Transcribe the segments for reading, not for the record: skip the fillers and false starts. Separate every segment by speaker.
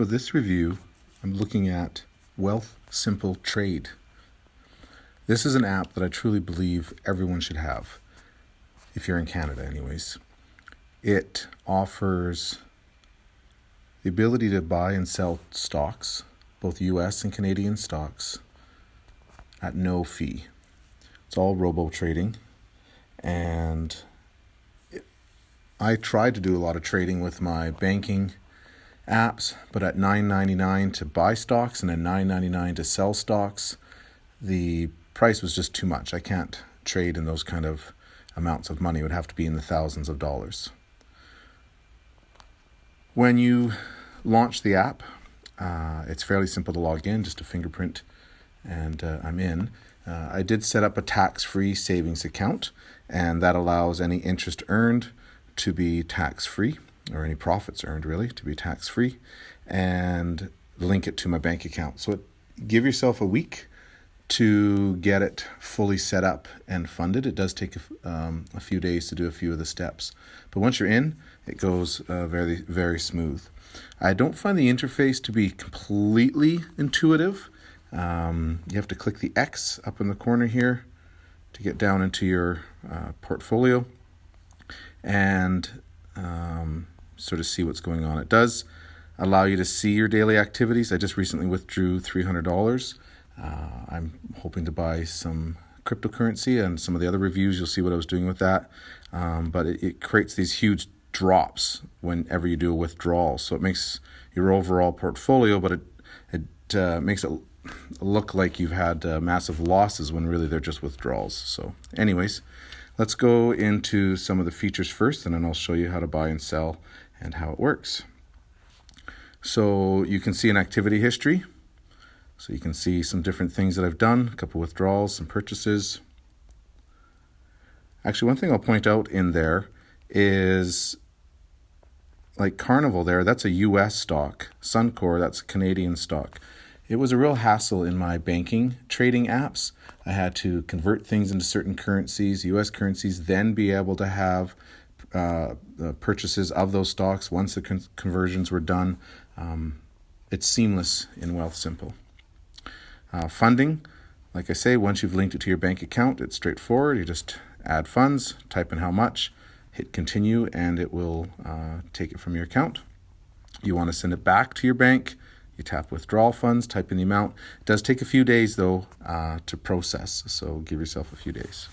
Speaker 1: With this review, I'm looking at WealthSimple Trade. This is an app that I truly believe everyone should have, if you're in Canada anyways. It offers the ability to buy and sell stocks, both US and Canadian stocks, at no fee. It's all robo trading, and I tried to do a lot of trading with my banking apps, but at $9.99 to buy stocks and then $9.99 to sell stocks, the price was just too much. I can't trade in those kind of amounts of money. It would have to be in the thousands of dollars. When you launch the app, it's fairly simple to log in, just a fingerprint, and I'm in. I did set up a tax-free savings account, and that allows any interest earned to be tax-free, or any profits earned really to be tax-free, and link it to my bank account. So give yourself a week to get it fully set up and funded. It does take a few days to do a few of the steps, but once you're in, it goes very, very smooth. I don't find the interface to be completely intuitive. You have to click the X up in the corner here to get down into your portfolio and sort of see what's going on. It does allow you to see your daily activities. I just recently withdrew $300. I'm hoping to buy some cryptocurrency, and some of the other reviews you'll see what I was doing with that. But it creates these huge drops whenever you do a withdrawal. So it makes your overall portfolio, but it makes it look like you've had massive losses when really they're just withdrawals. So anyways, let's go into some of the features first, and then I'll show you how to buy and sell and how it works. So you can see an activity history. So you can see some different things that I've done, a couple withdrawals, some purchases. Actually, one thing I'll point out in there is like Carnival there, that's a US stock. Suncor, that's a Canadian stock. It was a real hassle in my banking trading apps. I had to convert things into certain currencies, US currencies, then be able to have the purchases of those stocks once the conversions were done. It's seamless in WealthSimple. Funding, like I say, once you've linked it to your bank account, it's straightforward. You just add funds, type in how much, hit continue, and it will take it from your account. You want to send it back to your bank, you tap withdrawal funds, type in the amount. It does take a few days though to process, so give yourself a few days.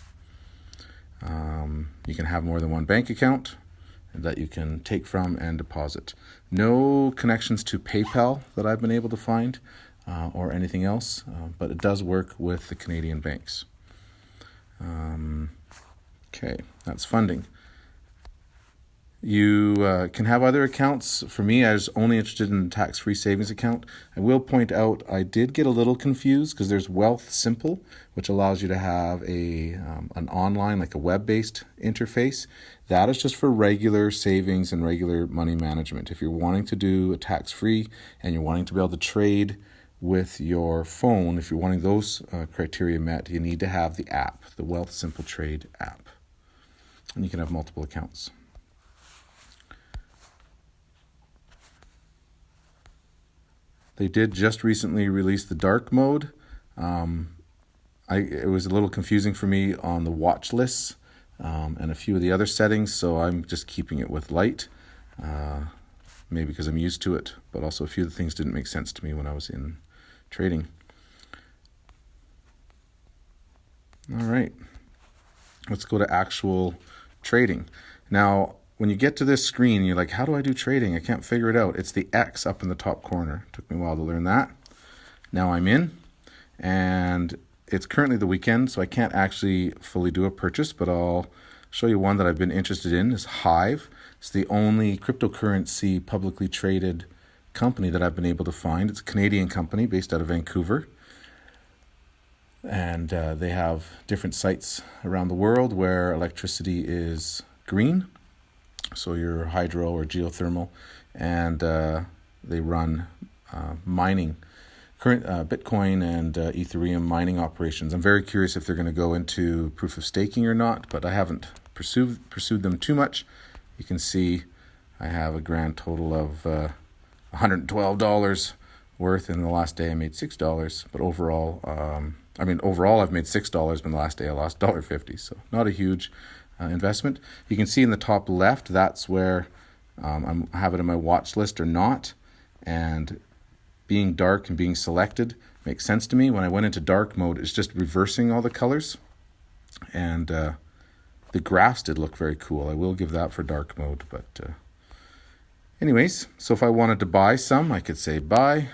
Speaker 1: You can have more than one bank account that you can take from and deposit. No connections to PayPal that I've been able to find or anything else, but it does work with the Canadian banks. Okay, that's funding. You can have other accounts. For me, I was only interested in the tax-free savings account. I will point out I did get a little confused because there's WealthSimple, which allows you to have an online, like a web-based interface. That is just for regular savings and regular money management. If you're wanting to do a tax-free and you're wanting to be able to trade with your phone, if you're wanting those criteria met, you need to have the app, the WealthSimple Trade app. And you can have multiple accounts. They did just recently release the dark mode. It was a little confusing for me on the watch lists and a few of the other settings, so I'm just keeping it with light, maybe because I'm used to it, but also a few of the things didn't make sense to me when I was in trading. All right, let's go to actual trading. Now, when you get to this screen, you're like, how do I do trading? I can't figure it out. It's the X up in the top corner. It took me a while to learn that. Now I'm in, and it's currently the weekend, so I can't actually fully do a purchase, but I'll show you one that I've been interested in. Is Hive. It's the only cryptocurrency publicly traded company that I've been able to find. It's a Canadian company based out of Vancouver. And they have different sites around the world where electricity is green. So your hydro or geothermal, and they run mining, current Bitcoin and Ethereum mining operations. I'm very curious if they're going to go into proof of staking or not, but I haven't pursued them too much. You can see I have a grand total of $112 worth, and the last day I made $6. But overall, overall I've made $6, but the last day I lost $1.50. So not a huge investment. You can see in the top left, that's where I have it in my watch list or not. And being dark and being selected makes sense to me. When I went into dark mode, it's just reversing all the colors. And the graphs did look very cool. I will give that for dark mode. But anyways, so if I wanted to buy some, I could say buy.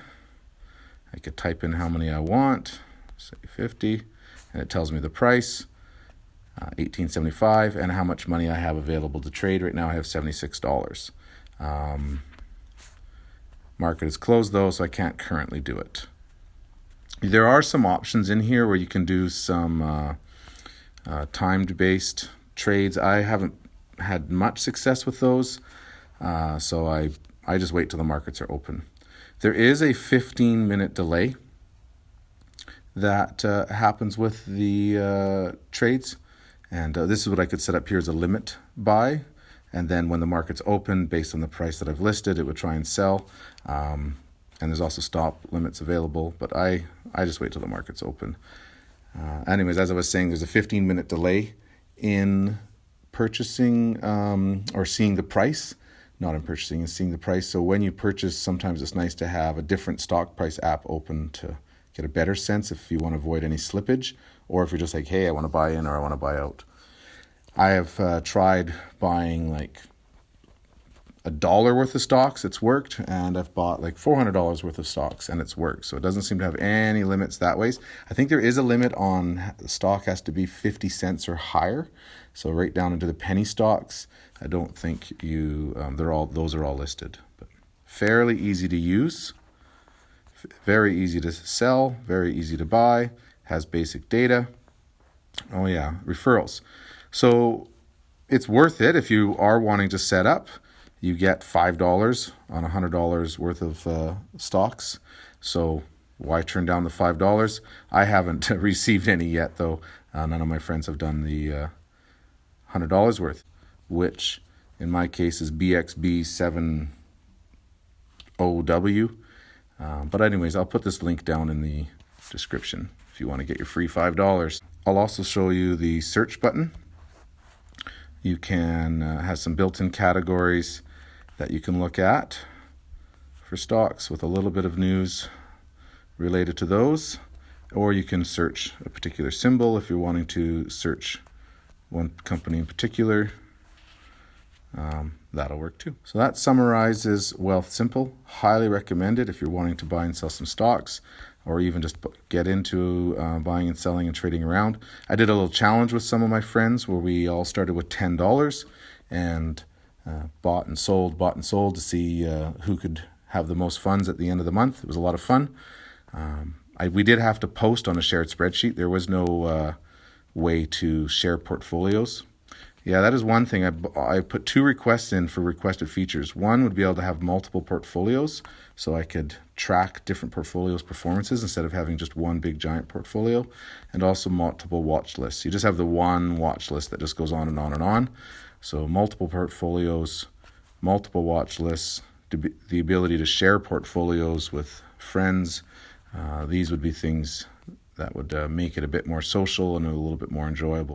Speaker 1: I could type in how many I want, say 50, and it tells me the price, $18.75, and how much money I have available to trade. Right now I have $76. Market is closed though, so I can't currently do it. There are some options in here where you can do some timed-based trades. I haven't had much success with those, so I just wait till the markets are open. There is a 15-minute delay that happens with the trades, and this is what I could set up here as a limit buy, and then when the market's open, based on the price that I've listed, it would try and sell. And there's also stop limits available, but I just wait till the market's open. Anyways, as I was saying, there's a 15-minute delay in purchasing or seeing the price. Not in purchasing, and seeing the price. So when you purchase, sometimes it's nice to have a different stock price app open to get a better sense if you want to avoid any slippage, or if you're just like, hey, I want to buy in or I want to buy out. I have tried buying like $1 worth of stocks, it's worked, and I've bought like $400 worth of stocks and it's worked. So it doesn't seem to have any limits that ways. I think there is a limit on the stock has to be 50 cents or higher. So right down into the penny stocks, I don't think those are all listed. But fairly easy to use, very easy to sell, very easy to buy, has basic data. Oh yeah, referrals. So it's worth it if you are wanting to set up. You get $5 on $100 worth of stocks. So why turn down the $5? I haven't received any yet, though. None of my friends have done the $100 worth, which in my case is BXB70W. But anyways, I'll put this link down in the description if you want to get your free $5. I'll also show you the search button. You can have some built-in categories that you can look at for stocks with a little bit of news related to those, or you can search a particular symbol if you're wanting to search one company in particular. That'll work too. So that summarizes WealthSimple. Highly recommended if you're wanting to buy and sell some stocks, or even just get into buying and selling and trading around. I did a little challenge with some of my friends where we all started with $10 and bought and sold to see who could have the most funds at the end of the month. It was a lot of fun. We did have to post on a shared spreadsheet. There was no way to share portfolios. Yeah, that is one thing. I put 2 requests in for requested features. One would be able to have multiple portfolios, so I could track different portfolios' performances instead of having just one big giant portfolio, and also multiple watch lists. You just have the one watch list that just goes on and on and on. So multiple portfolios, multiple watch lists, the ability to share portfolios with friends. These would be things that would make it a bit more social and a little bit more enjoyable.